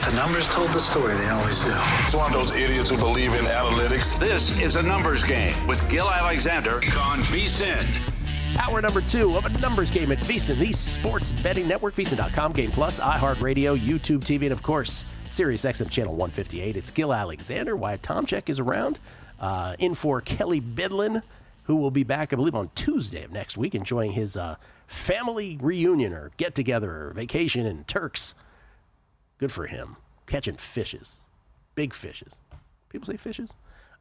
The numbers told the story. They always do. It's one of those idiots who believe in analytics. This is A Numbers Game with Gil Alexander on VSiN. Hour number 2 of A Numbers Game at VSiN, the sports betting network, VSiN.com, Game Plus, iHeartRadio, YouTube TV, and of course, Sirius XM Channel 158. It's Gil Alexander. Wyatt Tomchek is around, in for Kelly Bidlin, who will be back, I believe, on Tuesday of next week, enjoying his family reunion or get-together or vacation in Turks. Good for him. Catching fishes. Big fishes. People say fishes?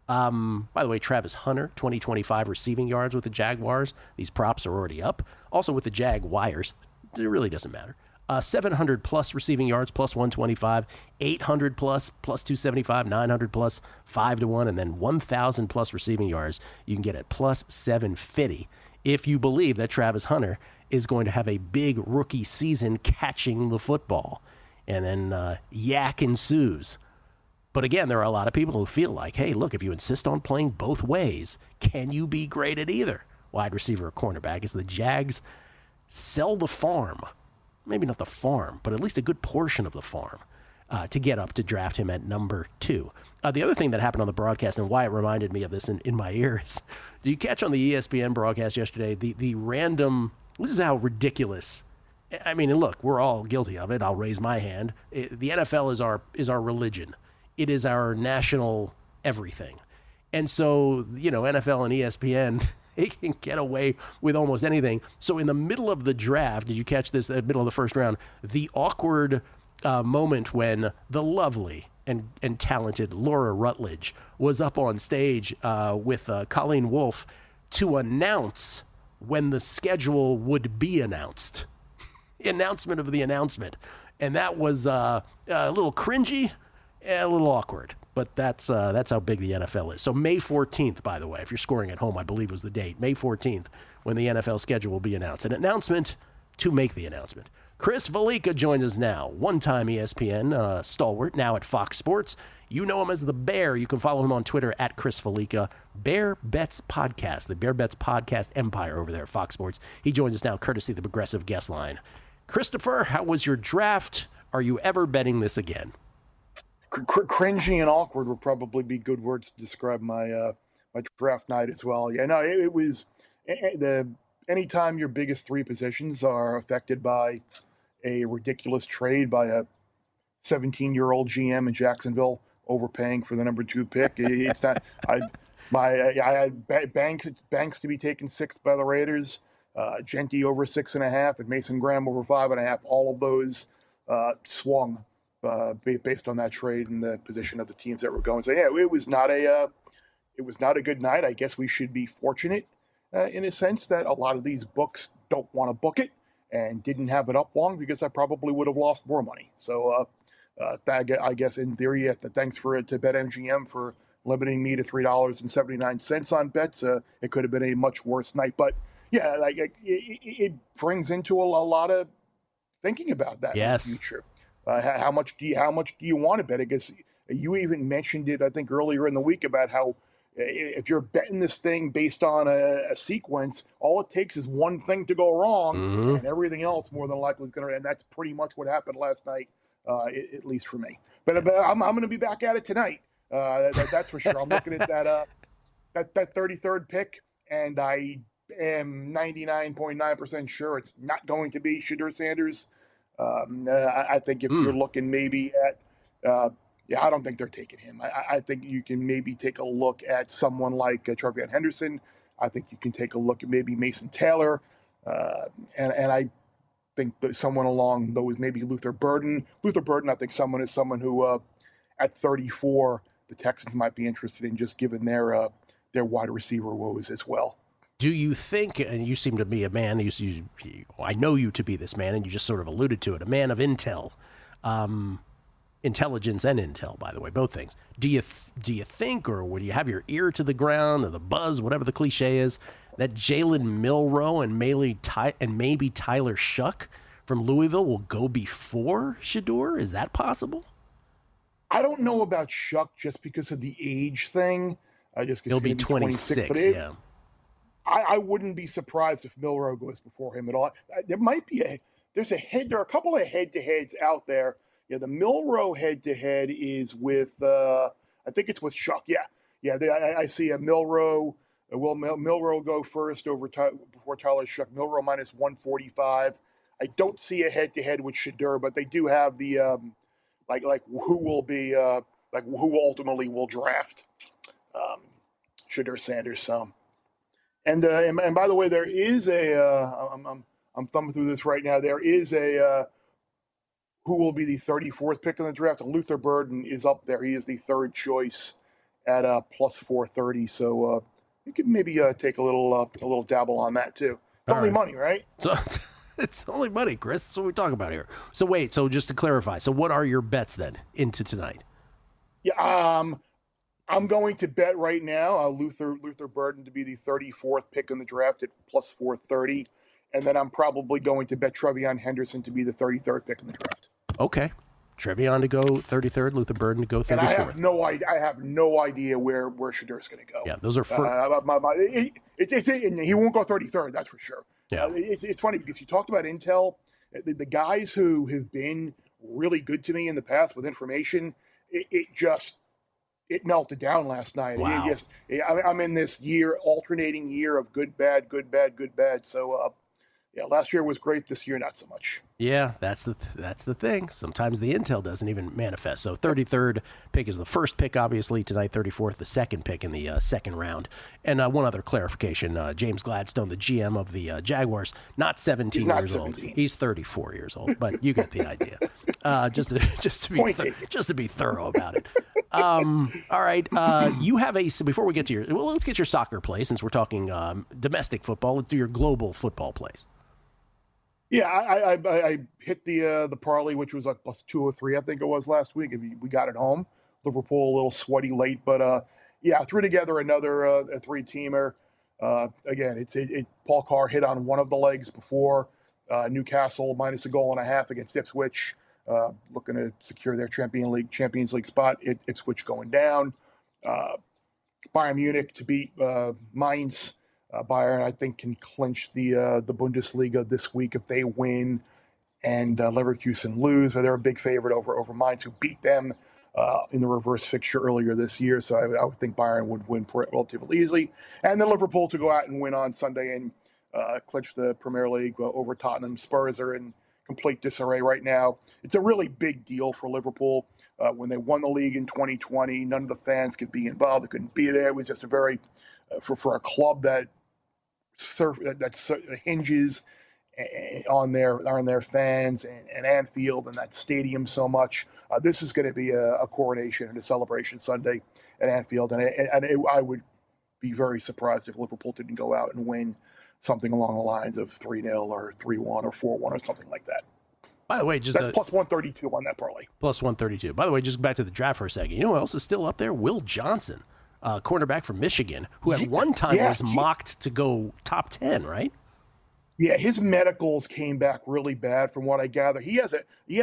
By the way, Travis Hunter, 2025 receiving yards with the Jaguars. These props are already up. Also with the Jaguars. It really doesn't matter. 700 plus receiving yards, plus 125. 800 plus, plus 275. 900 plus, 5-1. And then 1,000 plus receiving yards, you can get at plus 750 if you believe that Travis Hunter is going to have a big rookie season catching the football. And then yak ensues. But again, there are a lot of people who feel like, hey, look, if you insist on playing both ways, can you be great at either? Wide receiver or cornerback, as the Jags sell the farm. Maybe not the farm, but at least a good portion of the farm to get up to draft him at number 2. The other thing that happened on the broadcast, and why it reminded me of this in my ears, did you catch on the ESPN broadcast yesterday, the random, this is how ridiculous. I mean, and look, we're all guilty of it. I'll raise my hand. The NFL is our religion. It is our national everything. And so, NFL and ESPN, they can get away with almost anything. So in the middle of the draft, did you catch this, middle of the first round, the awkward moment when the lovely and talented Laura Rutledge was up on stage with Colleen Wolfe to announce when the schedule would be announced. Announcement of the announcement. And that was a little cringy, a little awkward. But that's how big the NFL is. So May 14th, by the way, if you're scoring at home, I believe was the date. May 14th, when the NFL schedule will be announced. An announcement to make the announcement. Chris Fallica joins us now. One-time ESPN stalwart, now at Fox Sports. You know him as the Bear. You can follow him on Twitter at Chris Fallica. Bear Bets Podcast, the Bear Bets Podcast empire over there at Fox Sports. He joins us now courtesy of the Progressive Guest Line. Christopher, how was your draft? Are you ever betting this again? Cringy and awkward would probably be good words to describe my my draft night as well. Yeah, no, it was anytime your biggest 3 positions are affected by a ridiculous trade by a 17-year-old GM in Jacksonville overpaying for the number 2 pick. It's not. I had Banks to be taken 6th by the Raiders. Genty over 6.5 and Mason Graham over 5.5. All of those swung based on that trade and the position of the teams that were going. So yeah, it was not a good night. I guess we should be fortunate in a sense that a lot of these books don't want to book it and didn't have it up long, because I probably would have lost more money. So I guess in theory, thanks to BetMGM for limiting me to $3.79 on bets. It could have been a much worse night, but yeah, it brings into a lot of thinking about that in the future. How much do you want to bet? I guess you even mentioned it, I think, earlier in the week about how if you're betting this thing based on a sequence, all it takes is one thing to go wrong, and everything else more than likely is going to. And that's pretty much what happened last night, at least for me. But I'm going to be back at it tonight. That's for sure. I'm looking at that 33rd pick, and I am 99.9% sure it's not going to be Shedeur Sanders. I think if you're looking maybe at, I don't think they're taking him. I think you can maybe take a look at someone like Travion Henderson. I think you can take a look at maybe Mason Taylor. And I think that someone along those, maybe Luther Burden. Luther Burden, I think is someone who at 34, the Texans might be interested in, just given their wide receiver woes as well. Do you think, and you seem to be a man, I know you to be this man, and you just sort of alluded to it, a man of intel, intelligence and intel, by the way, both things. Do you think, or would you have your ear to the ground, or the buzz, whatever the cliche is, that Jalen Milroe and maybe Tyler Shuck from Louisville will go before Shedeur? Is that possible? I don't know about Shuck just because of the age thing. He'll be 26, yeah. I wouldn't be surprised if Milroe goes before him at all. There are a couple of head-to-heads out there. Yeah, the Milrow head-to-head is with, I think it's with Shuck. Yeah. I see a Milrow. Will Milrow go first before Tyler Shuck? Milrow minus 145. I don't see a head-to-head with Shadur, but they do have the like who will be who ultimately will draft Shadur Sanders. So, and by the way, there is I'm thumbing through this right now. There is a who will be the 34th pick in the draft. Luther Burden is up there. He is the third choice at plus 430. So you could maybe take a little dabble on that too. It's only money, right? So it's only money, Chris. That's what we talk about here. So wait, so just to clarify, so what are your bets then into tonight? Yeah, I'm going to bet right now Luther Burden to be the 34th pick in the draft at plus 430, and then I'm probably going to bet Trevion Henderson to be the 33rd pick in the draft. Okay, Trevion to go 33rd, Luther Burden to go 34th. And I have no idea where Shadur's going to go. Yeah, those are he won't go 33rd. That's for sure. Yeah, it's funny because you talked about intel. The guys who have been really good to me in the past with information, it melted down last night. Wow. I'm in this alternating year of good, bad, good, bad, good, bad. So, last year was great. This year, not so much. Yeah, that's the thing. Sometimes the intel doesn't even manifest. So 33rd pick is the first pick, obviously, tonight. 34th, the second pick in the second round. And one other clarification, James Gladstone, the GM of the Jaguars, not 17 years old. He's 34 years old, but you get the idea. Just to be thorough about it. All right. You have before we get to let's get your soccer play, since we're talking domestic football. Let's do your global football plays. Yeah, I hit the parlay, which was like plus 203, I think it was last week. We got it home. Liverpool a little sweaty late, but I threw together another a three-teamer. Again, Paul Carr hit on one of the legs before. Newcastle minus a goal and a half against Ipswich, looking to secure their Champions League spot. Ipswich going down. Bayern Munich to beat Mainz. Bayern, I think, can clinch the Bundesliga this week if they win, and Leverkusen lose. They're a big favorite over Mainz, who beat them in the reverse fixture earlier this year. So I would think Bayern would win relatively easily. And then Liverpool to go out and win on Sunday and clinch the Premier League over Tottenham. Spurs are in complete disarray right now. It's a really big deal for Liverpool. When they won the league in 2020, none of the fans could be involved. They couldn't be there. It was just a very, for a club that hinges on their fans and Anfield and that stadium so much. This is going to be a coronation and a celebration Sunday at Anfield, and I would be very surprised if Liverpool didn't go out and win something along the lines of 3-0 or 3-1 or 4-1 or something like that. By the way, that's plus 132 on that parlay. Plus 132. By the way, just back to the draft for a second. You know who else is still up there? Will Johnson. Cornerback from Michigan, who at one time was mocked to go top 10, right? Yeah, his medicals came back really bad from what I gather. He has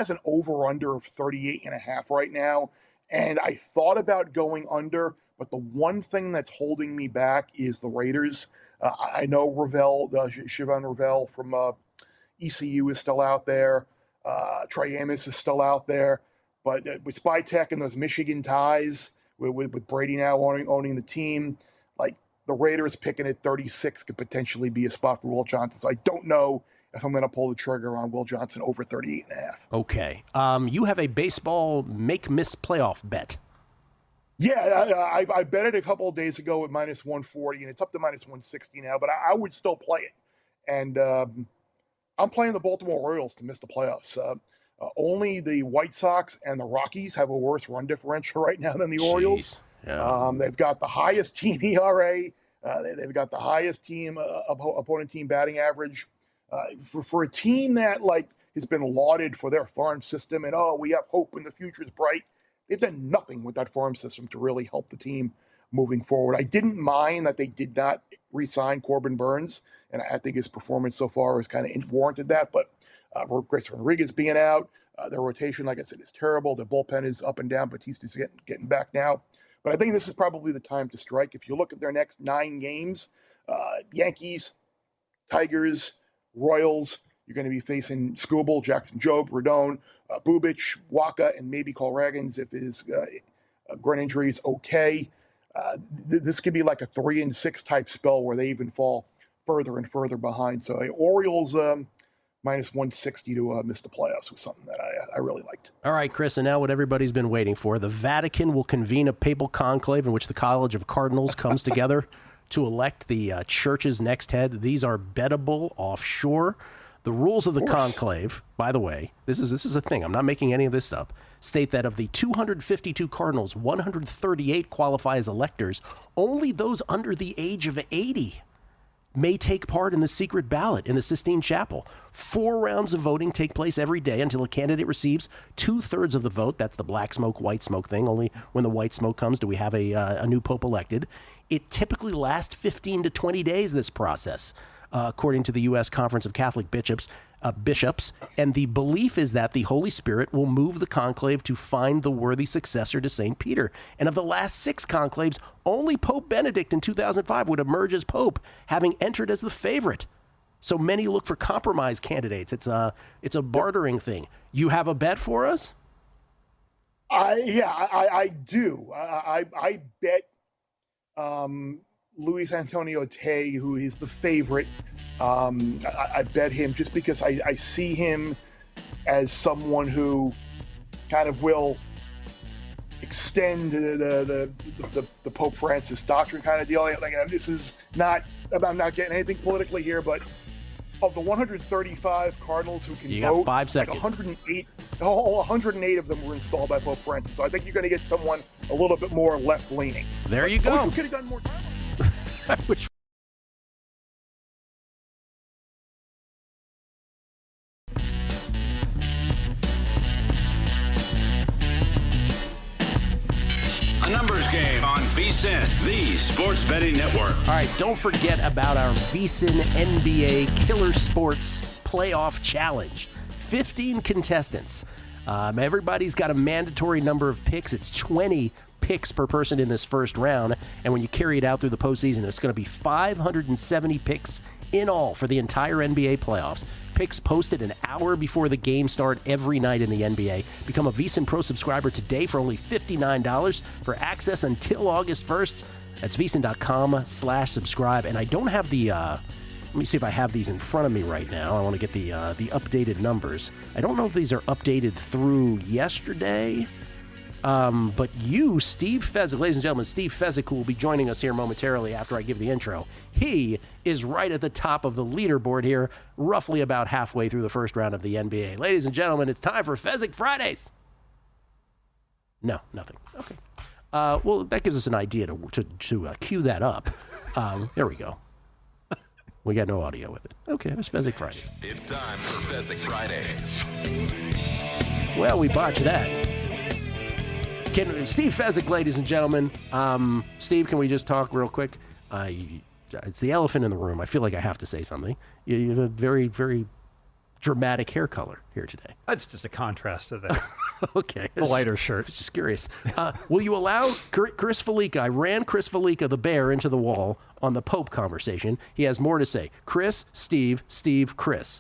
an over-under of 38.5 right now, and I thought about going under, but the one thing that's holding me back is the Raiders. I know Siobhan Ravel from ECU is still out there. Trey Amos is still out there, but with Spytech and those Michigan ties, with Brady now owning the team, like the Raiders picking at 36 could potentially be a spot for Will Johnson. So I don't know if I'm going to pull the trigger on Will Johnson over 38.5. Okay. You have a baseball make-miss playoff bet. Yeah, I bet it a couple of days ago at minus 140, and it's up to minus 160 now, but I would still play it. And I'm playing the Baltimore Orioles to miss the playoffs. Only the White Sox and the Rockies have a worse run differential right now than the Orioles. Yeah. They've got the highest team ERA. They've got the highest opponent team batting average. For a team that has been lauded for their farm system and we have hope and the future is bright, they've done nothing with that farm system to really help the team moving forward. I didn't mind that they did not re-sign Corbin Burns, and I think his performance so far has kind of warranted that. But Grayson Rodriguez being out, their rotation, like I said, is terrible. The bullpen is up and down. Batista's getting back now. But I think this is probably the time to strike. If you look at their next 9 games, Yankees, Tigers, Royals, You're going to be facing Skubal, Jackson Jobe, Rodon, Bubic, Waka, and maybe Colragans if his groin injury is okay. This could be like a 3-6 type spell where they even fall further and further behind. So Orioles minus 160 to miss the playoffs was something that I really liked. All right, Chris, and now what everybody's been waiting for. The Vatican will convene a papal conclave in which the College of Cardinals comes together to elect the church's next head. These are bettable offshore. The rules of the conclave, by the way, this is a thing. I'm not making any of this up. State that of the 252 cardinals, 138 qualify as electors. Only those under the age of 80 may take part in the secret ballot in the Sistine Chapel. 4 rounds of voting take place every day until a candidate receives 2/3 of the vote. That's the black smoke, white smoke thing. Only when the white smoke comes do we have a new pope elected. It typically lasts 15 to 20 days, this process, according to the U.S. Conference of Catholic Bishops. And the belief is that the Holy Spirit will move the conclave to find the worthy successor to St. Peter. And of the last 6 conclaves, only Pope Benedict in 2005 would emerge as pope, having entered as the favorite. So many look for compromise candidates. It's a bartering thing. You have a bet for us? I do. I bet Luis Antonio Tay, who is the favorite. I bet him just because I see him as someone who kind of will extend the Pope Francis doctrine kind of deal. Like, this is not, I'm not getting anything politically here, but of the 135 cardinals who can vote, got 5 seconds. Like 108 of them were installed by Pope Francis. So I think you're going to get someone a little bit more left-leaning. There you go. I wish we could have done more time. Which A numbers game on VSiN, the sports betting network. All right, don't forget about our VSiN NBA Killer Sports Playoff Challenge. 15 contestants. Everybody's got a mandatory number of picks. It's 20 picks per person in this first round. And when you carry it out through the postseason, it's going to be 570 picks in all for the entire NBA playoffs. Picks posted an hour before the game start every night in the NBA. Become a VSiN Pro subscriber today for only $59 for access until August 1st. That's VSiN.com/subscribe. And I don't have the, let me see if I have these in front of me right now. I want to get the updated numbers. I don't know if these are updated through yesterday. But you, Steve Fezzik, ladies and gentlemen, Steve Fezzik, who will be joining us here momentarily after I give the intro, he is right at the top of the leaderboard here, roughly about halfway through the first round of the NBA. Ladies and gentlemen, it's time for Fezzik Fridays. No, nothing. Okay. Well, that gives us an idea to cue that up. There we go. We got no audio with it. Okay, it's Fezzik Fridays. It's time for Fezzik Fridays. Well, we botched that. Steve Fezzik, ladies and gentlemen. Steve, can we just talk real quick? It's the elephant in the room. I feel like I have to say something. You have a very, very dramatic hair color here today. That's just a contrast to that. Okay. The lighter shirt. Just curious. Will you allow Chris Fallica? I ran Chris Fallica, the bear, into the wall on the Pope conversation. He has more to say. Chris, Steve, Chris.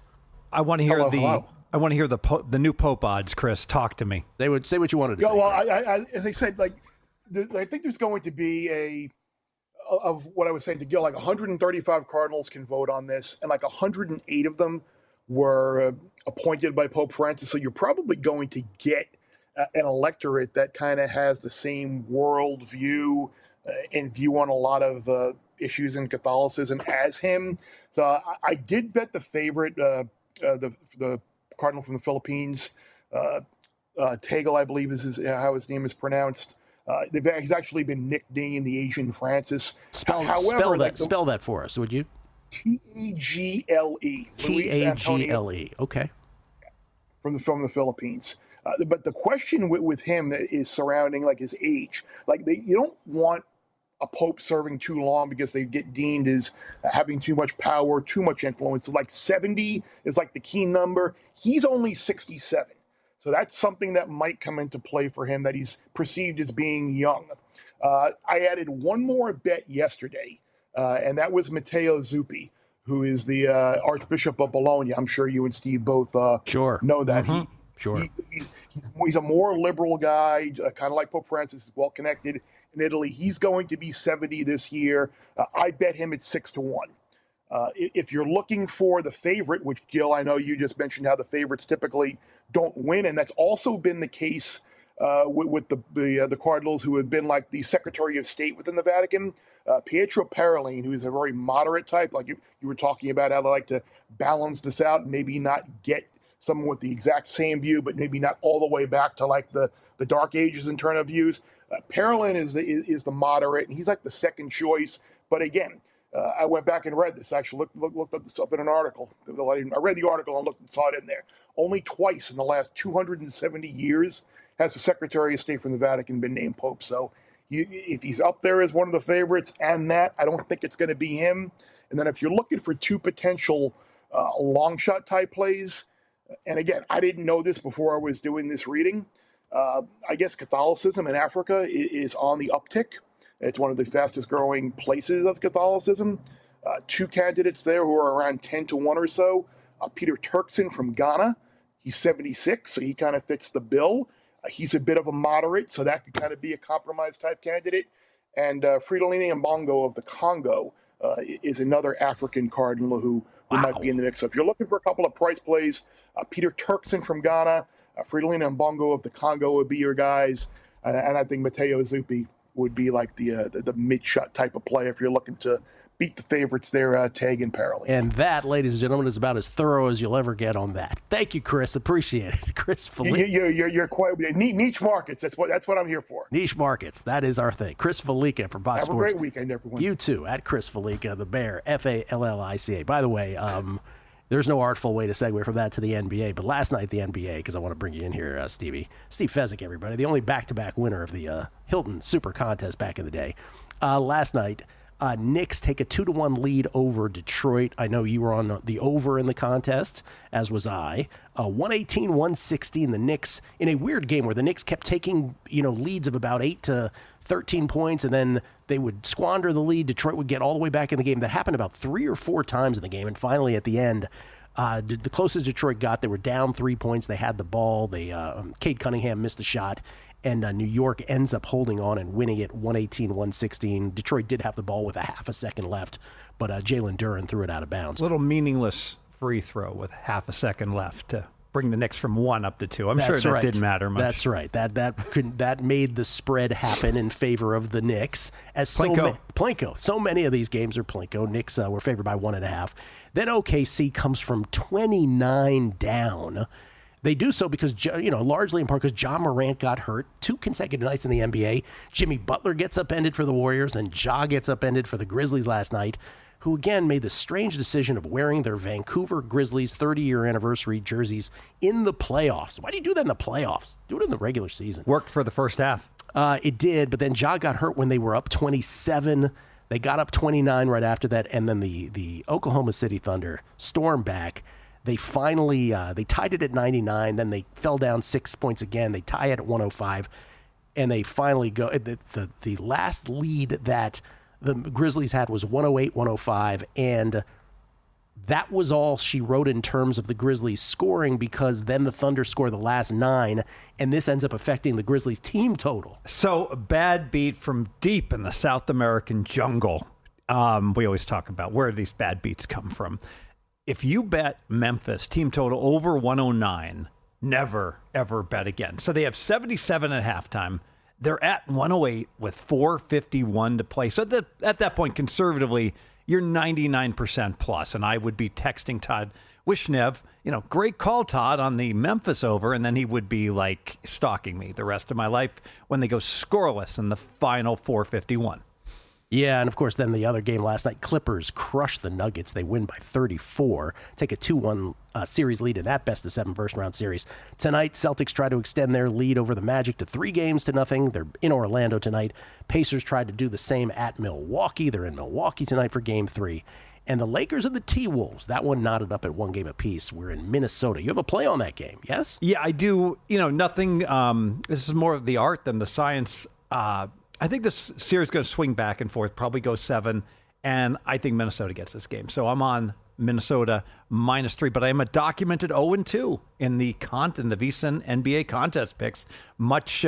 I want to hear Hello. I want to hear the new Pope odds, Chris. Talk to me. Say what you wanted to say. Well, as I said, like, I think there's going to be of what I was saying to Gil, like 135 cardinals can vote on this, and like 108 of them were appointed by Pope Francis. So you're probably going to get an electorate that kind of has the same worldview and view on a lot of issues in Catholicism as him. So I did bet the favorite, the cardinal from the Philippines, Tagle, I believe is how his name is pronounced. He's actually been nicknamed the Asian Francis. Spell that for us, would you? Tagle. Tagle. Okay. From the Philippines. But the question with him is surrounding like his age. Like you don't want a pope serving too long because they get deemed as having too much power, too much influence. Like 70 is like the key number. He's only 67. So that's something that might come into play for him, that he's perceived as being young. I added one more bet yesterday, and that was Matteo Zuppi, who is the Archbishop of Bologna. I'm sure you and Steve both Sure. know that. Sure. He's a more liberal guy, kind of like Pope Francis, well connected in Italy. He's going to be 70 this year. I bet him at 6-1. If you're looking for the favorite, which Gil, I know you just mentioned how the favorites typically don't win, and that's also been the case with the Cardinals, who have been like the Secretary of State within the Vatican. Pietro Parolin, who is a very moderate type, like you were talking about how they like to balance this out, maybe not get someone with the exact same view, but maybe not all the way back to like the Dark Ages in terms of views. Parolin is the moderate, and he's like the second choice. But again, I went back and read this. I actually looked this up in an article. I read the article and saw it in there. Only twice in the last 270 years has the Secretary of State from the Vatican been named Pope. So if he's up there as one of the favorites, and that, I don't think it's going to be him. And then if you're looking for two potential long shot type plays, and again, I didn't know this before I was doing this reading. I guess Catholicism in Africa is on the uptick. It's one of the fastest growing places of Catholicism. Two candidates there who are around 10-1 or so. Peter Turkson from Ghana. He's 76, so he kind of fits the bill. He's a bit of a moderate, so that could kind of be a compromise type candidate. And Fridolin Mbongo of the Congo is another African cardinal who might be in the mix. So if you're looking for a couple of price plays, Peter Turkson from Ghana, Fridolin Mbongo of the Congo would be your guys. And I think Matteo Zuppi would be like the mid-shot type of play if you're looking to beat the favorites there, Tag and Parolin. And that, ladies and gentlemen, is about as thorough as you'll ever get on that. Thank you, Chris. Appreciate it. Chris Fallica. You're quite niche markets. That's what I'm here for. Niche markets. That is our thing. Chris Fallica from Fox Sports. Have a great weekend, everyone. You too, at Chris Fallica, the Bear, Fallica. By the way, there's no artful way to segue from that to the NBA, but last night the NBA, because I want to bring you in here, Stevie. Steve Fezzik, everybody, the only back-to-back winner of the Hilton Supercontest back in the day. Last night, Knicks take a 2-1 lead over Detroit. I know you were on the over in the contest, as was I. 118-116, the Knicks, in a weird game where the Knicks kept taking leads of about 8 to 13 points, and then they would squander the lead. Detroit would get all the way back in the game. That happened about 3 or 4 times in the game, and finally at the end, the closest Detroit got, they were down 3 points. They had the ball. Cade Cunningham missed a shot. And New York ends up holding on and winning it 118-116. Detroit did have the ball with a half a second left, but Jalen Duren threw it out of bounds. Little meaningless free throw with half a second left to bring the Knicks from 1 up to 2. I'm sure that didn't matter much. That's right. That made the spread happen in favor of the Knicks. Plinko. So many of these games are Plinko. Knicks were favored by 1.5. Then OKC comes from 29 down. They do so because, largely in part because Ja Morant got hurt 2 consecutive nights in the NBA. Jimmy Butler gets upended for the Warriors, and Ja gets upended for the Grizzlies last night, who again made the strange decision of wearing their Vancouver Grizzlies 30-year anniversary jerseys in the playoffs. Why do you do that in the playoffs? Do it in the regular season. Worked for the first half. It did, but then Ja got hurt when they were up 27. They got up 29 right after that, and then the Oklahoma City Thunder stormed back. They finally they tied it at 99. Then they fell down 6 points again. They tie it at 105, and they finally go. The last lead that the Grizzlies had was 108-105, and that was all she wrote in terms of the Grizzlies scoring, because then the Thunder score the last 9, and this ends up affecting the Grizzlies team total. So a bad beat from deep in the South American jungle. We always talk about where these bad beats come from. If you bet Memphis team total over 109, never, ever bet again. So they have 77 at halftime. They're at 108 with 4:51 to play. So at that point, conservatively, you're 99% plus. And I would be texting Todd Wishnev, great call, Todd, on the Memphis over. And then he would be like stalking me the rest of my life when they go scoreless in the final 4:51. Yeah, and of course, then the other game last night, Clippers crush the Nuggets. They win by 34, take a 2-1 series lead in that best-of-7 first-round series. Tonight, Celtics try to extend their lead over the Magic to 3-0. They're in Orlando tonight. Pacers tried to do the same at Milwaukee. They're in Milwaukee tonight for Game 3. And the Lakers and the T-Wolves, that one knotted up at 1 game apiece. We're in Minnesota. You have a play on that game, yes? Yeah, I do. Nothing. This is more of the art than the science. I think this series is going to swing back and forth, probably go 7, and I think Minnesota gets this game. So I'm on Minnesota -3. But I am a documented 0-2 in the VEASAN NBA contest picks. Much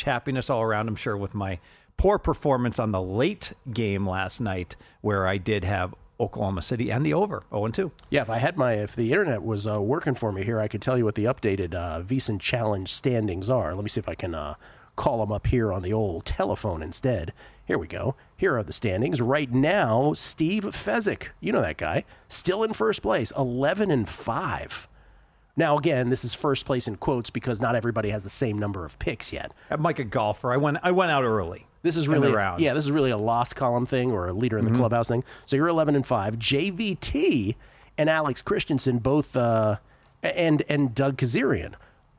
happiness all around, I'm sure, with my poor performance on the late game last night, where I did have Oklahoma City and the over 0-2. Yeah, if the internet was working for me here, I could tell you what the updated VEASAN Challenge standings are. Let me see if I can call them up here on the old telephone instead. Here we go. Here are the standings. Right now, Steve Fezzik, you know that guy, still in first place, 11-5. Now, again, this is first place in quotes because not everybody has the same number of picks yet. I'm like a golfer. I went out early. This is really this is really a lost column thing or a leader in the clubhouse thing. So you're 11-5. JVT and Alex Christensen both and Doug Kazarian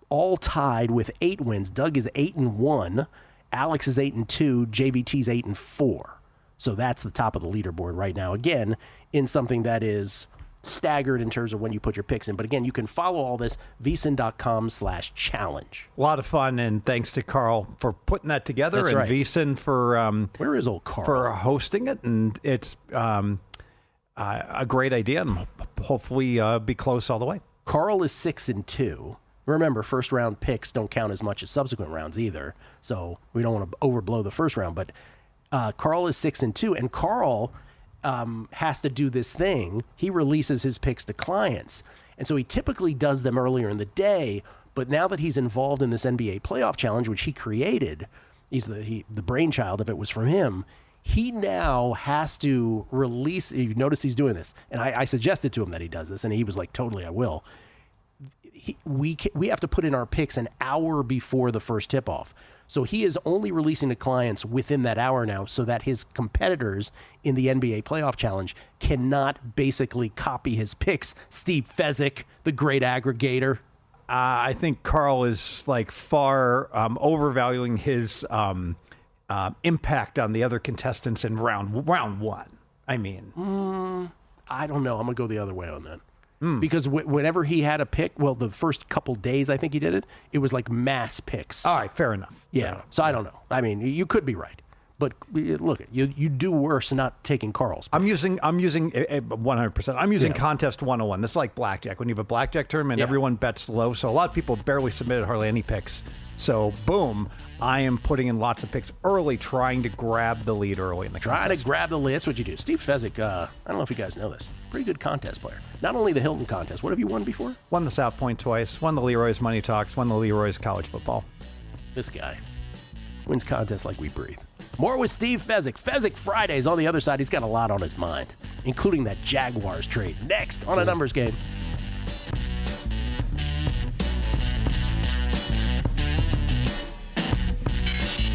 all tied with 8 wins. Doug is 8-1, Alex is 8-2, JVT's 8-4. So that's the top of the leaderboard right now. Again, in something that is staggered in terms of when you put your picks in. But again, you can follow all this, VEASAN.com/challenge. A lot of fun, and thanks to Carl for putting that together. That's and right. VEASAN for where is old Carl? For hosting it, and it's a great idea, and hopefully be close all the way. Carl is 6-2. Remember, first round picks don't count as much as subsequent rounds either, so we don't want to overblow the first round. But Carl is 6-2, and Carl has to do this thing. He releases his picks to clients, and so he typically does them earlier in the day. But now that he's involved in this NBA playoff challenge, which he created, he's the brainchild of it was from him. He now has to release. You notice he's doing this, and I suggested to him that he does this, and he was like, "Totally, I will." We have to put in our picks an hour before the first tip-off. So he is only releasing to clients within that hour now so that his competitors in the NBA playoff challenge cannot basically copy his picks. Steve Fezzik, the great aggregator. I think Carl is like far overvaluing his impact on the other contestants in round one. I mean, I don't know. I'm going to go the other way on that. Because whenever he had a pick, well, the first couple days I think he did it, it was like mass picks. All right, fair enough. Yeah, Fair enough. So I don't know. I mean, you could be right. But look, you do worse not taking Carl's pick. I'm using 100%. I'm using Contest 101. This is like blackjack. When you have a blackjack tournament, everyone bets low. So a lot of people barely submitted hardly any picks. So boom, I am putting in lots of picks early, trying to grab the lead early in the contest. Trying to grab the lead. That's what you do. Steve Fezzik, I don't know if you guys know this, pretty good contest player. Not only the Hilton contest. What have you won before? Won the South Point twice. Won the Leroy's Money Talks. Won the Leroy's College Football. This guy wins contests like we breathe. More with Steve Fezzik. Fezzik Fridays on the other side. He's got a lot on his mind, including that Jaguars trade. Next on A Numbers Game.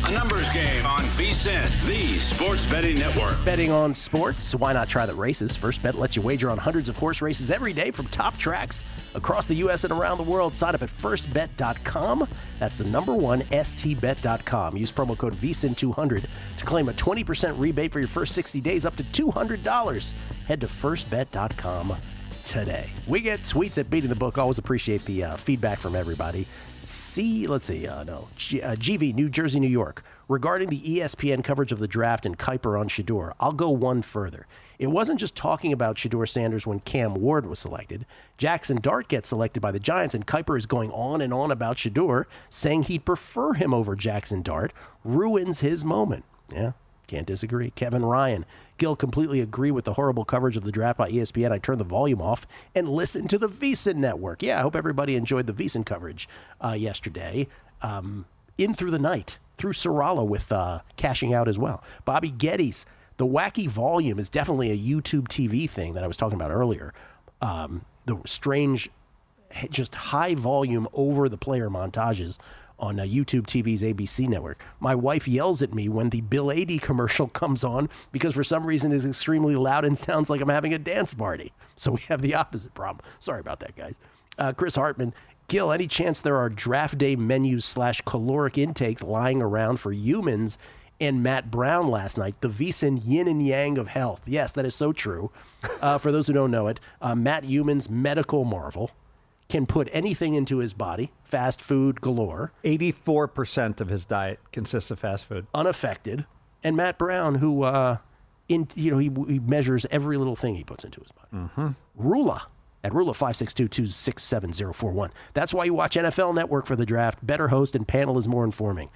A Numbers Game on VEASAN, the sports betting network. Betting on sports, why not try the races? First Bet lets you wager on hundreds of horse races every day from top tracks across the U.S. and around the world. Sign up at firstbet.com. That's the number one, stbet.com. Use promo code VEASAN200 to claim a 20% rebate for your first 60 days up to $200. Head to firstbet.com today. We get tweets at Beating the Book. Always appreciate the feedback from everybody. GV, New Jersey, New York. Regarding the ESPN coverage of the draft and Kuiper on Shedeur, I'll go one further. It wasn't just talking about Shedeur Sanders when Cam Ward was selected. Jackson Dart gets selected by the Giants, and Kuiper is going on and on about Shedeur, saying he'd prefer him over Jackson Dart. Ruins his moment. Yeah, can't disagree. Kevin Ryan. Gil, completely agree with the horrible coverage of the draft by ESPN. I turned the volume off and listened to the VEASAN network. Yeah, I hope everybody enjoyed the VEASAN coverage yesterday. In through the night, through Sorala with cashing out as well. Bobby Geddes, the wacky volume is definitely a YouTube TV thing that I was talking about earlier. The strange, just high volume over the player montages on YouTube TV's ABC network. My wife yells at me when the Bill 80 commercial comes on because for some reason it's extremely loud and sounds like I'm having a dance party. So we have the opposite problem. Sorry about that, guys. Chris Hartman. Gil, any chance there are draft day menus / caloric intakes lying around for humans and Matt Brown last night? The VEASAN yin and yang of health. Yes, that is so true. For those who don't know it, Matt Human's medical marvel can put anything into his body, fast food galore. 84% of his diet consists of fast food. Unaffected. And Matt Brown, who He measures every little thing he puts into his body. Rula. At Rula 562-267-041. That's why you watch NFL Network for the draft. Better host and panel is more informing.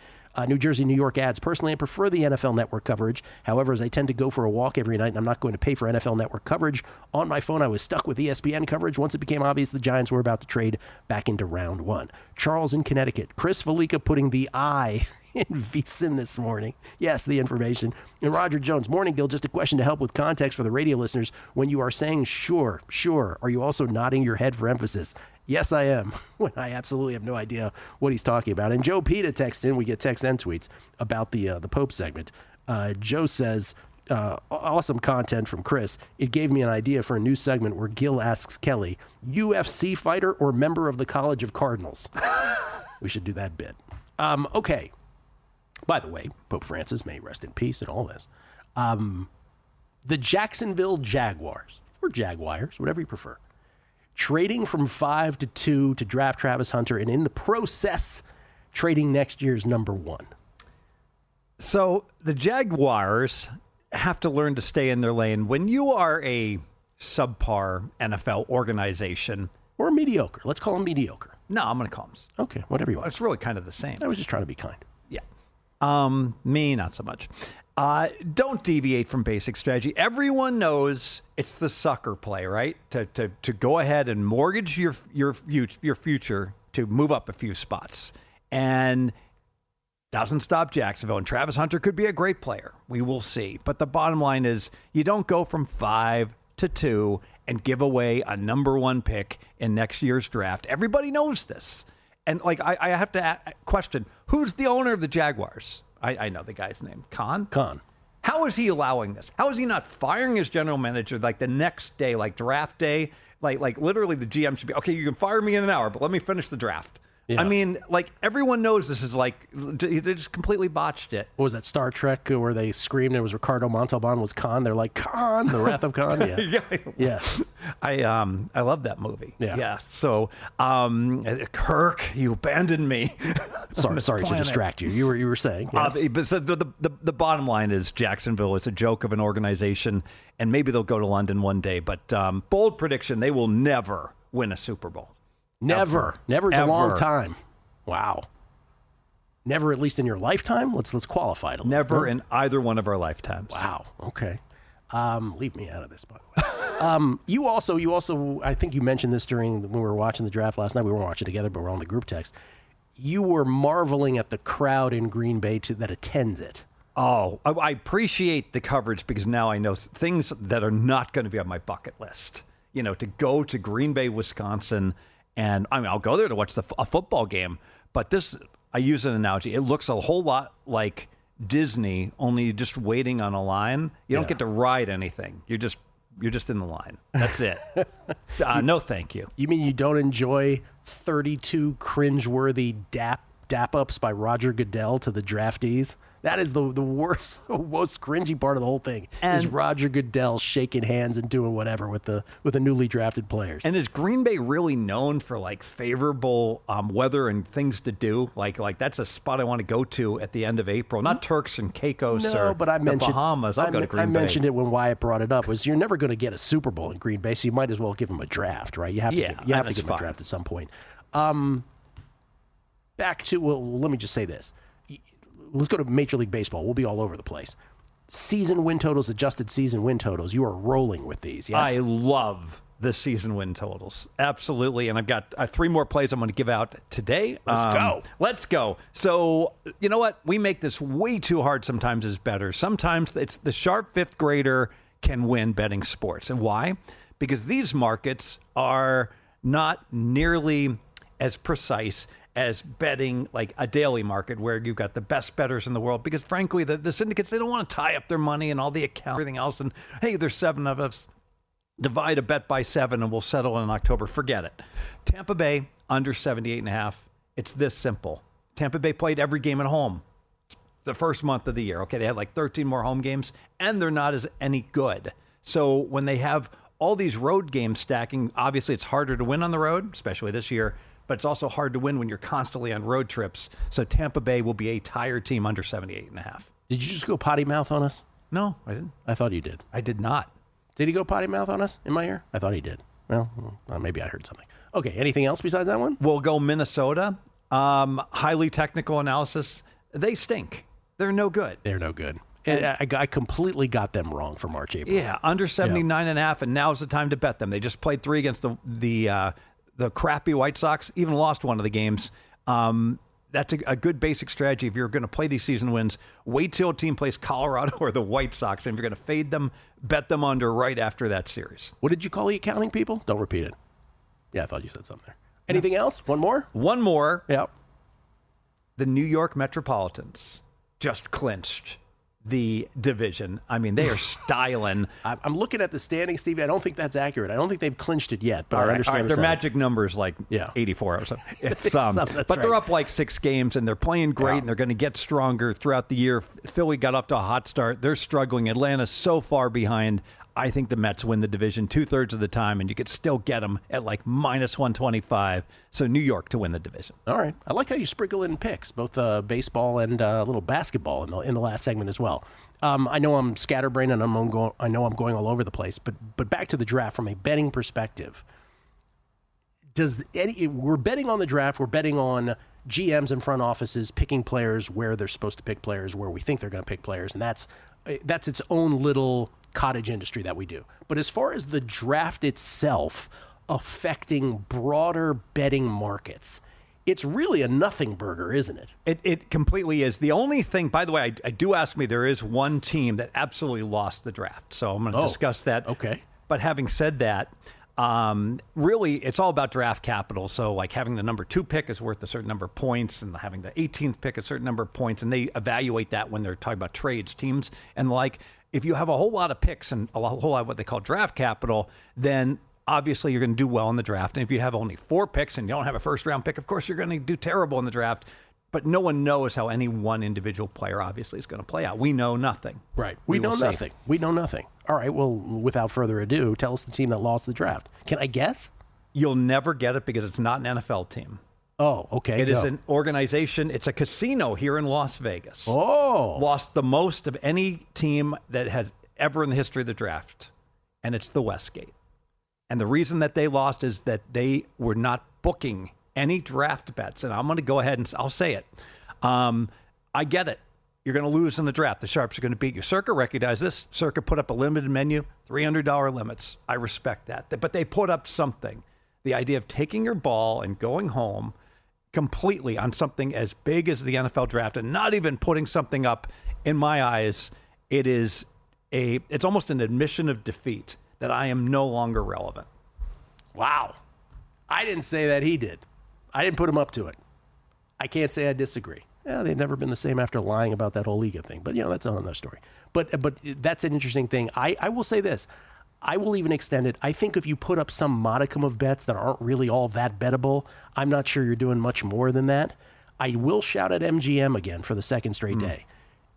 New Jersey, New York ads. Personally, I prefer the NFL Network coverage. However, as I tend to go for a walk every night, and I'm not going to pay for NFL Network coverage, on my phone I was stuck with ESPN coverage once it became obvious the Giants were about to trade back into round one. Charles in Connecticut. Chris Fallica putting the I in VSiN this morning. Yes, the information. And Roger Jones. Morning, Gil. Just a question to help with context for the radio listeners. When you are saying sure, are you also nodding your head for emphasis? Yes, I am. When I absolutely have no idea what he's talking about. And Joe Pita texts in. We get texts and tweets about the Pope segment. Joe says, awesome content from Chris. It gave me an idea for a new segment where Gil asks Kelly, UFC fighter or member of the College of Cardinals? We should do that bit. Okay. By the way, Pope Francis, may rest in peace and all this. The Jacksonville Jaguars, or Jaguars, whatever you prefer, trading from 5 to 2 to draft Travis Hunter, and in the process, trading next year's number 1. So the Jaguars have to learn to stay in their lane. When you are a subpar NFL organization. Or mediocre. Let's call them mediocre. No, I'm going to call them. Okay, whatever you want. It's really kind of the same. I was just trying to be kind. Yeah. Me, not so much. Don't deviate from basic strategy. Everyone knows it's the sucker play, right? To go ahead and mortgage your future to move up a few spots. And doesn't stop Jacksonville. And Travis Hunter could be a great player. We will see. But the bottom line is you don't go from 5 to 2 and give away a number 1 pick in next year's draft. Everybody knows this. And I have to question, who's the owner of the Jaguars? I know the guy's name. Khan? How is he allowing this? How is he not firing his general manager like the next day, like draft day? Like literally the GM should be, okay, you can fire me in an hour, but let me finish the draft. Yeah. I mean, everyone knows this is they just completely botched it. What was that, Star Trek, where they screamed it was Ricardo Montalban was Khan? They're like, Khan, the Wrath of Khan? Yeah. Yeah. I love that movie. Yeah. So, Kirk, you abandoned me. Sorry to distract you. You were saying. Yes. But so the bottom line is Jacksonville is a joke of an organization, and maybe they'll go to London one day. But bold prediction, they will never win a Super Bowl. Never is a long time. Wow. Never, at least in your lifetime? Let's qualify it a little. Never in either one of our lifetimes. Wow. Okay. Leave me out of this, by the way. You also, I think you mentioned this when we were watching the draft last night. We weren't watching together, but we're on the group text. You were marveling at the crowd in Green Bay that attends it. Oh, I appreciate the coverage because now I know things that are not going to be on my bucket list. You know, to go to Green Bay, Wisconsin. And I mean, I'll go there to watch a football game, but this, I use an analogy. It looks a whole lot like Disney, only just waiting on a line. You don't get to ride anything. You're just in the line. That's it. No, thank you. You mean you don't enjoy 32 cringeworthy dap-ups by Roger Goodell to the draftees? That is the worst, most cringy part of the whole thing. Is Roger Goodell shaking hands and doing whatever with the newly drafted players. And is Green Bay really known for favorable weather and things to do? Like that's a spot I want to go to at the end of April. Not Turks and Caicos or the Bahamas. I'll go to Green Bay. I mentioned it when Wyatt brought it up. Was you're never going to get a Super Bowl in Green Bay, so you might as well give them a draft, right? You have to give them a draft at some point. Back to let me just say this. Let's go to Major League Baseball. We'll be all over the place. Season win totals, adjusted season win totals. You are rolling with these, yes? I love the season win totals. Absolutely. And I've got 3 more plays I'm going to give out today. Let's go. So, you know what? We make this way too hard sometimes as bettors. Sometimes it's the sharp 5th grader can win betting sports. And why? Because these markets are not nearly as precise as betting like a daily market where you've got the best bettors in the world. Because frankly, the syndicates, they don't want to tie up their money and all the accounts, everything else. And hey, there's 7 of us. Divide a bet by 7 and we'll settle in October. Forget it. Tampa Bay under 78.5. It's this simple. Tampa Bay played every game at home the first month of the year. Okay, they had 13 more home games and they're not as any good. So when they have all these road games stacking, obviously it's harder to win on the road, especially this year. But it's also hard to win when you're constantly on road trips. So Tampa Bay will be a tired team under 78.5. Did you just go potty mouth on us? No, I didn't. I thought you did. I did not. Did he go potty mouth on us in my ear? I thought he did. Well, maybe I heard something. Okay, anything else besides that one? We'll go Minnesota. Highly technical analysis. They stink. They're no good. They're no good. And I completely got them wrong for March, April. Yeah, under 79.5, and now's the time to bet them. They just played 3 against the crappy White Sox, even lost one of the games. That's a good basic strategy. If you're going to play these season wins, wait till a team plays Colorado or the White Sox, and if you're going to fade them, bet them under right after that series. What did you call the accounting people? Don't repeat it. Yeah, I thought you said something there. Anything else? One more? One more. Yep. The New York Metropolitans just clinched the division. I mean, they are styling. I'm looking at the standings, Stevie. I don't think that's accurate. I don't think they've clinched it yet, but I understand. Their magic number is like 84 or something. But they're up like 6 games, and they're playing great, and they're going to get stronger throughout the year. Philly got off to a hot start. They're struggling. Atlanta's so far behind. I think the Mets win the division 2/3 of the time, and you could still get them at like minus 125. So New York to win the division. All right. I like how you sprinkle in picks, both baseball and a little basketball in the last segment as well. I know I'm scatterbrained, and I know I'm going all over the place, but back to the draft from a betting perspective. We're betting on the draft. We're betting on GMs and front offices picking players where they're supposed to pick players, where we think they're going to pick players, and that's its own little cottage industry that we do. But as far as the draft itself affecting broader betting markets, it's really a nothing burger, isn't it? It completely is. The only thing, by the way, I do ask me, there is one team that absolutely lost the draft. So I'm going to discuss that. Okay. But having said that, really, it's all about draft capital. So like having the number 2 pick is worth a certain number of points, and having the 18th pick a certain number of points. And they evaluate that when they're talking about trades, teams, and like, if you have a whole lot of picks and a whole lot of what they call draft capital, then obviously you're going to do well in the draft. And if you have only 4 picks and you don't have a first-round pick, of course you're going to do terrible in the draft. But no one knows how any one individual player obviously is going to play out. We know nothing. Right. We know nothing. We know nothing. All right, well, without further ado, tell us the team that lost the draft. Can I guess? You'll never get it because it's not an NFL team. Oh, okay. It is an organization. It's a casino here in Las Vegas. Oh. Lost the most of any team that has ever in the history of the draft, and it's the Westgate. And the reason that they lost is that they were not booking any draft bets. And I'm going to go ahead and I'll say it. I get it. You're going to lose in the draft. The Sharps are going to beat you. Circa recognized this. Circa put up a limited menu, $300 limits. I respect that. But they put up something. The idea of taking your ball and going home completely on something as big as the NFL draft and not even putting something up, in my eyes, it's almost an admission of defeat that I am no longer relevant. Wow. I didn't say that, he did. I didn't put him up to it. I can't say I disagree. Yeah, they've never been the same after lying about that whole Liga thing. But, that's another story. But that's an interesting thing. I will say this. I will even extend it. I think if you put up some modicum of bets that aren't really all that bettable, I'm not sure you're doing much more than that. I will shout at MGM again for the second straight day.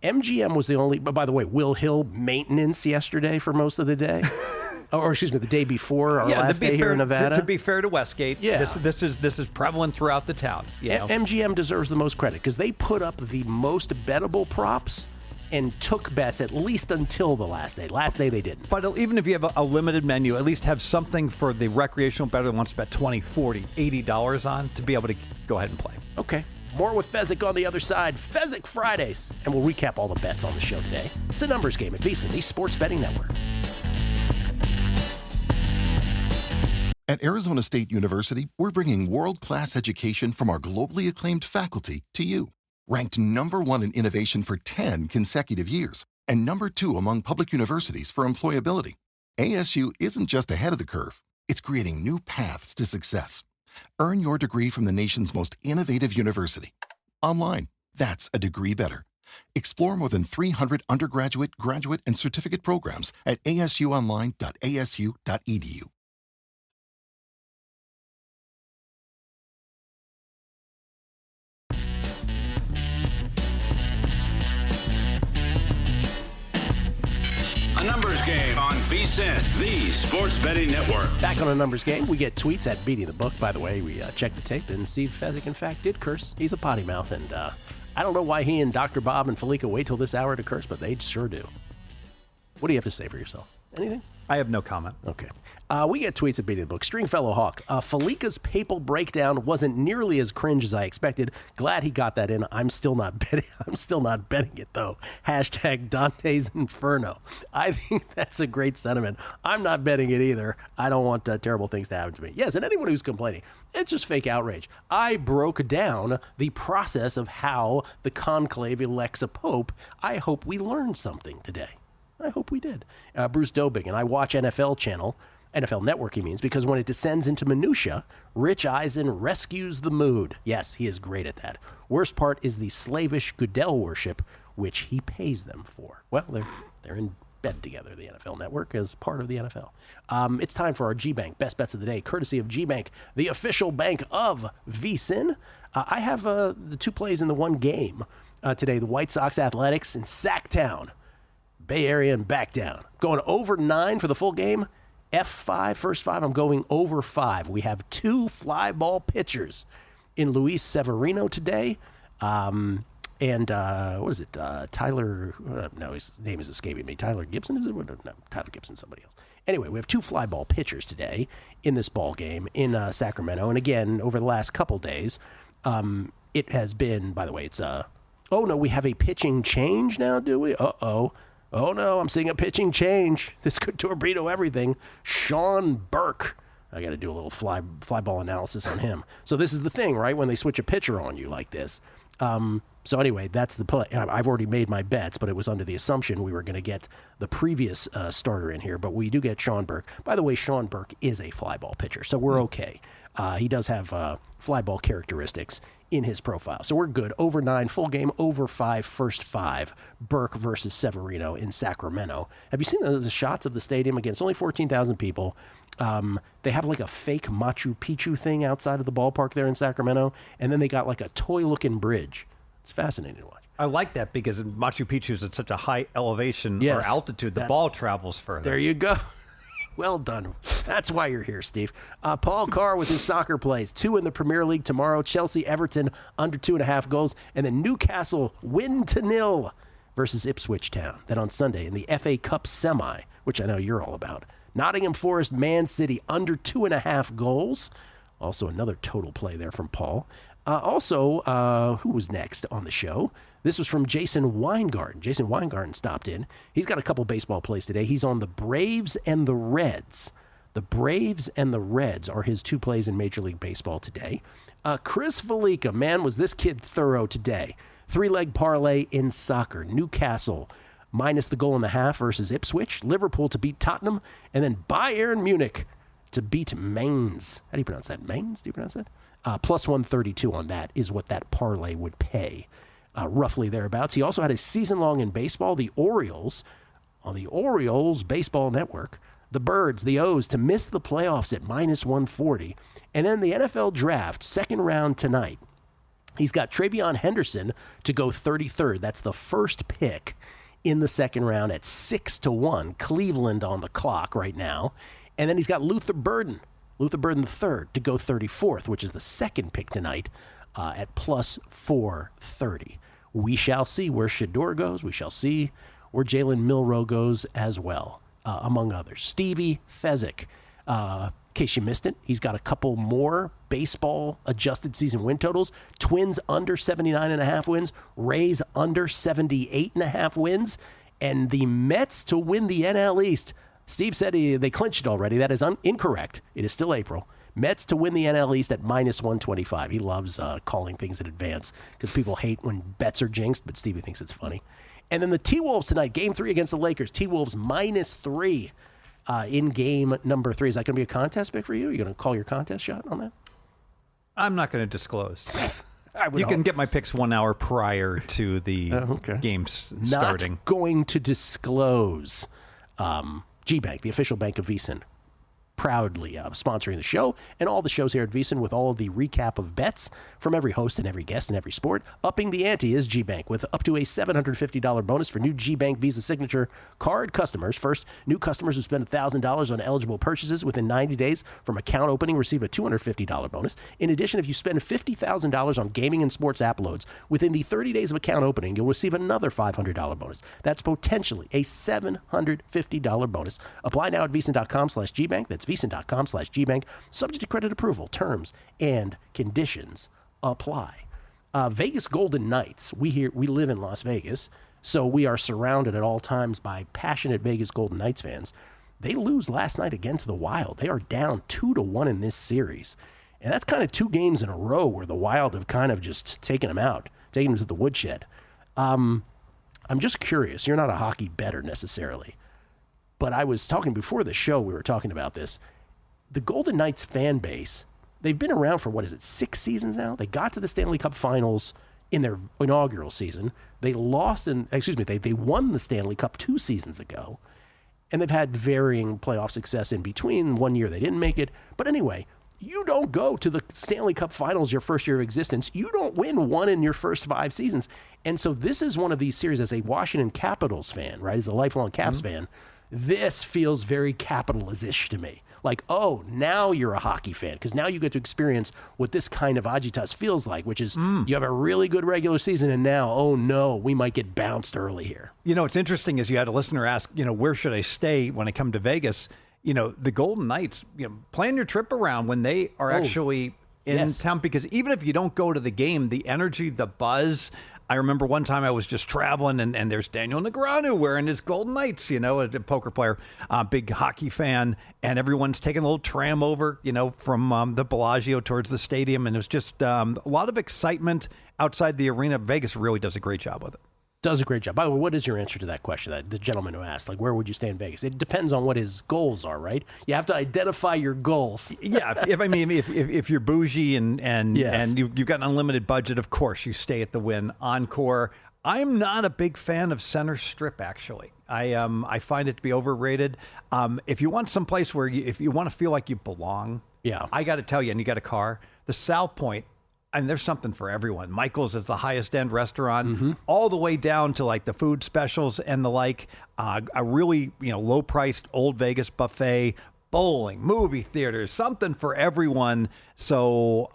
MGM was the only, but by the way, Will Hill maintenance yesterday for most of the day. Or excuse me, the day before our last day here in Nevada. To be fair to Westgate, this is prevalent throughout the town. MGM deserves the most credit because they put up the most bettable props and took bets at least until the last day. Last day they didn't. But even if you have a limited menu, at least have something for the recreational bettor that wants to bet $20, $40, $80 on to be able to go ahead and play. Okay. More with Fezzik on the other side. Fezzik Fridays. And we'll recap all the bets on the show today. It's a numbers game at VSiN, the Sports Betting Network. At Arizona State University, we're bringing world-class education from our globally acclaimed faculty to you. Ranked #1 in innovation for 10 consecutive years and #2 among public universities for employability. ASU isn't just ahead of the curve, it's creating new paths to success. Earn your degree from the nation's most innovative university. Online, that's a degree better. Explore more than 300 undergraduate, graduate, and certificate programs at asuonline.asu.edu. A numbers game on VSiN, the Sports Betting Network. Back on a numbers game, we get tweets at Beating the Book. By the way, we checked the tape, and Steve Fezzik, in fact, did curse. He's a potty mouth, and I don't know why he and Dr. Bob and Fallica wait till this hour to curse, but they sure do. What do you have to say for yourself? Anything? I have no comment. Okay. We get tweets at Beating the Book. Stringfellow Hawk. Fallica's papal breakdown wasn't nearly as cringe as I expected. Glad he got that in. I'm still not betting it, though. Hashtag Dante's Inferno. I think that's a great sentiment. I'm not betting it either. I don't want terrible things to happen to me. Yes, and anyone who's complaining, it's just fake outrage. I broke down the process of how the conclave elects a pope. I hope we learned something today. I hope we did. Bruce Dobing, and I watch NFL Channel, NFL Network he means, because when it descends into minutia, Rich Eisen rescues the mood. Yes, he is great at that. Worst part is the slavish Goodell worship, which he pays them for. Well, they're in bed together, the NFL Network, as part of the NFL. It's time for our G-Bank Best Bets of the Day, courtesy of G-Bank, the official bank of VSiN. I have the two plays in the one game today, the White Sox Athletics in Sacktown. Bay Area and back down. Going over 9 for the full game. F5, first 5, I'm going over 5. We have 2 fly ball pitchers in Luis Severino today. What is it? Tyler, no, his name is escaping me. Tyler Gibson, is it? No, Tyler Gibson, somebody else. Anyway, we have 2 fly ball pitchers today in this ball game in Sacramento. And again, over the last couple days, it has been, by the way, it's, oh no, we have a pitching change now, do we? Uh-oh. Oh, no, I'm seeing a pitching change. This could torpedo everything. Sean Burke. I got to do a little fly ball analysis on him. So this is the thing, right, when they switch a pitcher on you like this. So anyway, that's the play. I've already made my bets, but it was under the assumption we were going to get the previous starter in here. But we do get Sean Burke. By the way, Sean Burke is a fly ball pitcher, so we're okay. He does have fly ball characteristics in his profile. So we're good. Over 9, full game, over 5, first 5. Burke versus Severino in Sacramento. Have you seen the shots of the stadium? Again, it's only 14,000 people. They have like a fake Machu Picchu thing outside of the ballpark there in Sacramento, and then they got like a toy-looking bridge. It's fascinating to watch. I like that because Machu Picchu is at such a high elevation or altitude, the ball travels further. There you go. Well done. That's why you're here, Steve. Paul Carr with his soccer plays. 2 in the Premier League tomorrow. Chelsea, Everton, under 2.5 goals. And then Newcastle, win to 0 versus Ipswich Town. Then on Sunday in the FA Cup semi, which I know you're all about. Nottingham Forest, Man City, under 2.5 goals. Also another total play there from Paul. Who was next on the show? This was from Jason Weingarten. Jason Weingarten stopped in. He's got a couple baseball plays today. He's on the Braves and the Reds. The Braves and the Reds are his 2 plays in Major League Baseball today. Chris Fallica, man, was this kid thorough today. 3-leg parlay in soccer. Newcastle minus the 1.5 versus Ipswich. Liverpool to beat Tottenham. And then Bayern Munich to beat Mainz. How do you pronounce that? Mainz? Do you pronounce that? Plus 132 on that is what that parlay would pay. Roughly thereabouts. He also had a season-long in baseball, the Orioles, on the Orioles Baseball Network, the Birds, the O's, to miss the playoffs at minus 140. And then the NFL Draft, second round tonight. He's got Travion Henderson to go 33rd. That's the first pick in the second round at 6-1. Cleveland on the clock right now. And then he's got Luther Burden III to go 34th, which is the second pick tonight at plus 430. We shall see where Shador goes. We shall see where Jalen Milroe goes as well, among others. Stevie Fezzik, in case you missed it, he's got a couple more baseball adjusted season win totals. Twins under 79.5 wins. Rays under 78.5 wins. And the Mets to win the NL East. Steve said they clinched it already. That is incorrect. It is still April. Mets to win the NL East at minus 125. He loves calling things in advance because people hate when bets are jinxed, but Stevie thinks it's funny. And then the T-Wolves tonight, Game 3 against the Lakers. T-Wolves minus 3 in game number 3. Is that going to be a contest pick for you? Are you going to call your contest shot on that? I'm not going to disclose. You can get my picks 1 hour prior to the games starting. Not going to disclose. G-Bank, the official bank of VSiN. proudly sponsoring the show and all the shows here at VSiN with all of the recap of bets from every host and every guest in every sport. Upping the ante is GBank with up to a $750 bonus for new GBank Visa Signature card customers. First, new customers who spend $1,000 on eligible purchases within 90 days from account opening receive a $250 bonus. In addition, if you spend $50,000 on gaming and sports app loads within the 30 days of account opening, you'll receive another $500 bonus. That's potentially a $750 bonus. Apply now at VSiN.com/GBank. That's VSiN.com/GBank. Subject to credit approval. Terms and conditions apply. Vegas Golden Knights. We live in Las Vegas, so we are surrounded at all times by passionate Vegas Golden Knights fans. They lose last night again to the Wild. They are down 2-1 in this series. And that's kind of 2 games in a row where the Wild have kind of just taken them out, taken them to the woodshed. I'm just curious. You're not a hockey bettor necessarily. But I was talking before the show, we were talking about this. The Golden Knights fan base, they've been around for, 6 seasons now? They got to the Stanley Cup Finals in their inaugural season. They won the Stanley Cup 2 seasons ago. And they've had varying playoff success in between. One year they didn't make it. But anyway, you don't go to the Stanley Cup Finals your first year of existence. You don't win one in your first 5 seasons. And so this is one of these series as a Washington Capitals fan, right, as a lifelong Caps fan. This feels very Capitals-ish to me. Like, oh, now you're a hockey fan, because now you get to experience what this kind of agitas feels like, which is you have a really good regular season, and now, oh no, we might get bounced early here. You know, what's interesting is you had a listener ask, where should I stay when I come to Vegas? The Golden Knights, plan your trip around when they are actually in town, because even if you don't go to the game, the energy, the buzz. I remember one time I was just traveling, and there's Daniel Negreanu wearing his Golden Knights, a poker player, big hockey fan, and everyone's taking a little tram over, from the Bellagio towards the stadium, and it was just a lot of excitement outside the arena. Vegas really does a great job with it. Does a great job. By the way, what is your answer to that question, the gentleman who asked? Like, where would you stay in Vegas? It depends on what his goals are, right? You have to identify your goals. Yeah, if you're bougie and you've got an unlimited budget, of course you stay at the Wynn Encore. I'm not a big fan of Center Strip, actually. I find it to be overrated. If you want some place where if you want to feel like you belong, I got to tell you, and you got a car, the South Point. And there's something for everyone. Michael's is the highest end restaurant, all the way down to like the food specials and the like. A really low priced old Vegas buffet, bowling, movie theaters, something for everyone. So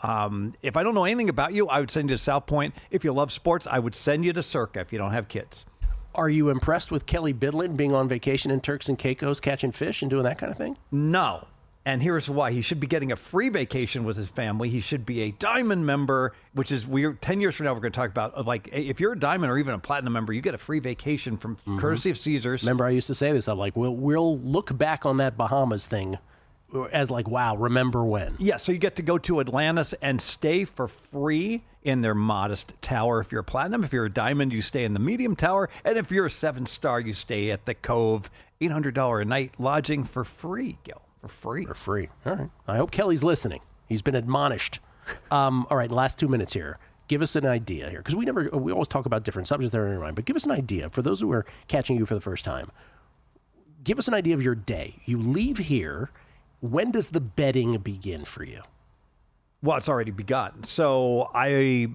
if I don't know anything about you, I would send you to South Point. If you love sports, I would send you to Circa if you don't have kids. Are you impressed with Kelly Bidlin being on vacation in Turks and Caicos, catching fish and doing that kind of thing? No. And here's why. He should be getting a free vacation with his family. He should be a Diamond member, which is weird. 10 years from now, we're going to talk about, like, if you're a Diamond or even a Platinum member, you get a free vacation from courtesy of Caesars. Remember, I used to say this. I'm like, we'll look back on that Bahamas thing as like, wow, remember when? Yeah, so you get to go to Atlantis and stay for free in their modest tower if you're a Platinum. If you're a Diamond, you stay in the medium tower. And if you're a 7-star, you stay at the Cove. $800 a night lodging for free, Gil. For free. For free. All right. I hope Kelly's listening. He's been admonished. All right, last 2 minutes here. Give us an idea here, because we always talk about different subjects that are in your mind, but give us an idea for those who are catching you for the first time. Give us an idea of your day. You leave here. When does the betting begin for you? Well, it's already begun. So I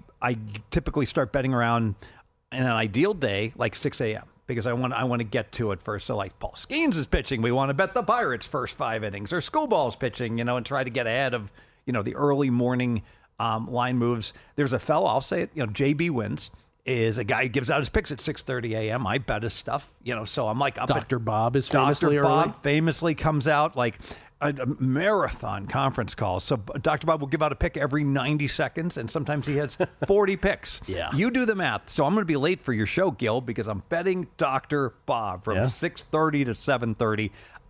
typically start betting around in an ideal day, like 6 a.m. Because I want to get to it first. So like Paul Skeens is pitching, we want to bet the Pirates first 5 innings, or Schoolball's pitching, and try to get ahead of, the early morning line moves. There's a fellow, I'll say it, JB Wins is a guy who gives out his picks at 6:30 a.m. I bet his stuff, so I'm like up Dr. Bob is famously Dr. Bob early. Famously comes out like a marathon conference call. So Dr. Bob will give out a pick every 90 seconds, and sometimes he has 40 picks. Yeah. You do the math. So I'm going to be late for your show, Gil, because I'm betting Dr. Bob from 6:30 to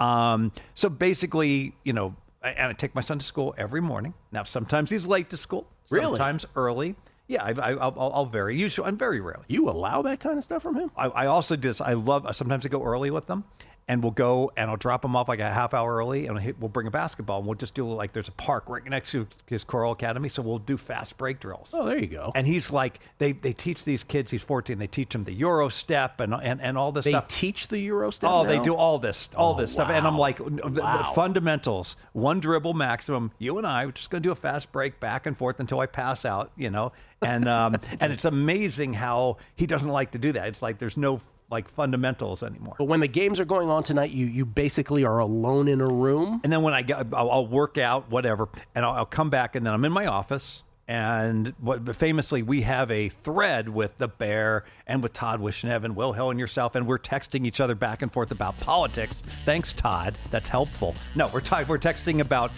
7:30. So basically, and I take my son to school every morning. Now, sometimes he's late to school. Really? Sometimes early. Yeah, I'll vary. Usually, and very rarely. You allow that kind of stuff from him? I also just, I love, sometimes I go early with them. and we'll go and I'll drop him off like a half hour early, and we'll bring a basketball, and we'll just do like there's a park right next to his choral academy, so we'll do fast break drills. Oh, there you go. And he's like, they teach these kids. He's 14. They teach him the Euro step and all this stuff. They teach the Euro step. Oh, now? they do all this stuff, and I'm like, Wow. fundamentals, one dribble maximum. You and I, we're just going to do a fast break back and forth until I pass out, And and it's amazing how he doesn't like to do that. It's like there's no like fundamentals anymore. But when the games are going on tonight, you basically are alone in a room. And then when I'll work out, whatever, and I'll come back, and then I'm in my office. And famously, we have a thread with the Bear and with Todd Wishnev and Will Hill and yourself, and we're texting each other back and forth about politics. Thanks, Todd. That's helpful. No, we're texting about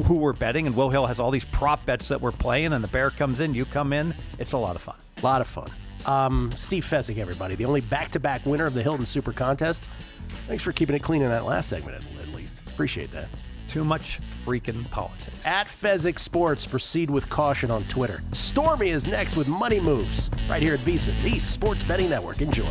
who we're betting, and Will Hill has all these prop bets that we're playing, and the Bear comes in, you come in. It's a lot of fun. A lot of fun. Steve Fezzik, everybody, the only back-to-back winner of the Hilton Super Contest. Thanks for keeping it clean in that last segment, at least. Appreciate that. Too much freaking politics. At Fezzik Sports, proceed with caution on Twitter. Stormy is next with Money Moves, right here at VEASAN, the Sports Betting Network. Enjoy.